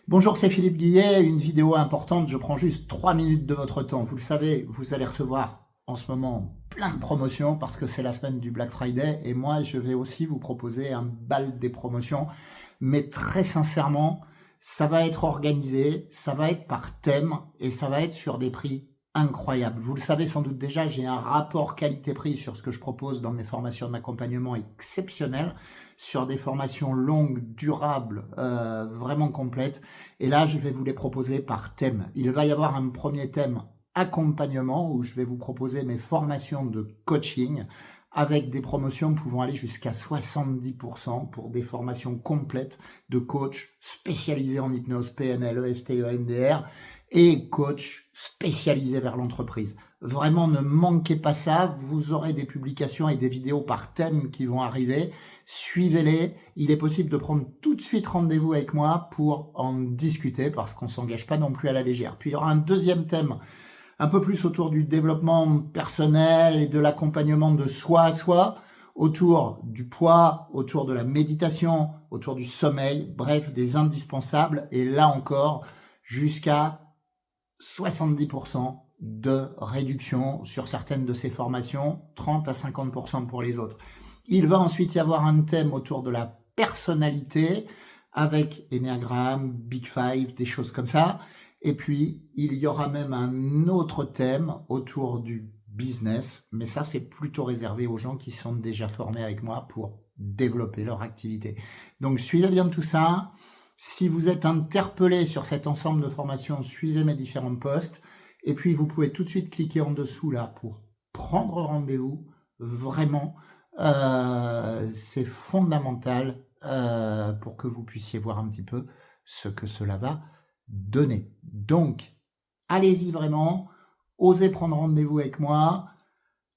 Bonjour, c'est Philippe Guillet, une vidéo importante, je prends juste 3 minutes de votre temps. Vous le savez, vous allez recevoir en ce moment plein de promotions parce que c'est la semaine du Black Friday et moi je vais aussi vous proposer un bal des promotions. Mais très sincèrement, ça va être organisé, ça va être par thème et ça va être sur des prix incroyables. Vous le savez sans doute déjà, j'ai un rapport qualité-prix sur ce que je propose dans mes formations d'accompagnement exceptionnel, sur des formations longues, durables, vraiment complètes. Et là, je vais vous les proposer par thème. Il va y avoir un premier thème accompagnement où je vais vous proposer mes formations de coaching avec des promotions pouvant aller jusqu'à 70% pour des formations complètes de coach spécialisés en hypnose, PNL, EFT, EMDR et coach spécialisé vers l'entreprise. Vraiment, ne manquez pas ça. Vous aurez des publications et des vidéos par thème qui vont arriver. Suivez-les. Il est possible de prendre tout de suite rendez-vous avec moi pour en discuter parce qu'on ne s'engage pas non plus à la légère. Puis il y aura un deuxième thème un peu plus autour du développement personnel et de l'accompagnement de soi à soi, autour du poids, autour de la méditation, autour du sommeil, bref, des indispensables. Et là encore, jusqu'à 70% de réduction sur certaines de ces formations, 30 à 50% pour les autres. Il va ensuite y avoir un thème autour de la personnalité avec Enneagram, Big Five, des choses comme ça. Et puis, il y aura même un autre thème autour du business, mais ça, c'est plutôt réservé aux gens qui sont déjà formés avec moi pour développer leur activité. Donc, suivez bien tout ça. Si vous êtes interpellé sur cet ensemble de formations, suivez mes différents posts. Et puis, vous pouvez tout de suite cliquer en dessous là pour prendre rendez-vous. Vraiment, c'est fondamental pour que vous puissiez voir un petit peu ce que cela va donner. Donc, allez-y vraiment, osez prendre rendez-vous avec moi.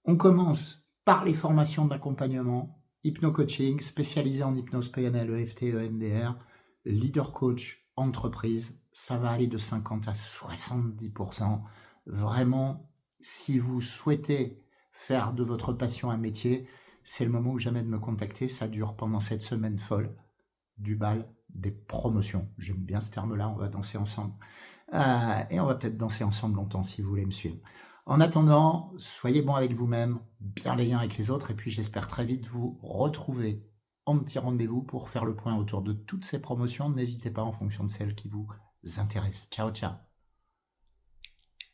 On commence par les formations d'accompagnement, hypno-coaching, spécialisé en hypnose PNL, EFT, EMDR, leader coach, entreprise. Ça va aller de 50 à 70%. Vraiment, si vous souhaitez faire de votre passion un métier, c'est le moment ou jamais de me contacter. Ça dure pendant cette semaine folle du bal des promotions. J'aime bien ce terme-là, on va danser ensemble. Et on va peut-être danser ensemble longtemps si vous voulez me suivre. En attendant, soyez bon avec vous-même, bienveillant avec les autres, et puis j'espère très vite vous retrouver en petit rendez-vous pour faire le point autour de toutes ces promotions. N'hésitez pas en fonction de celles qui vous intéressent. Ciao, ciao.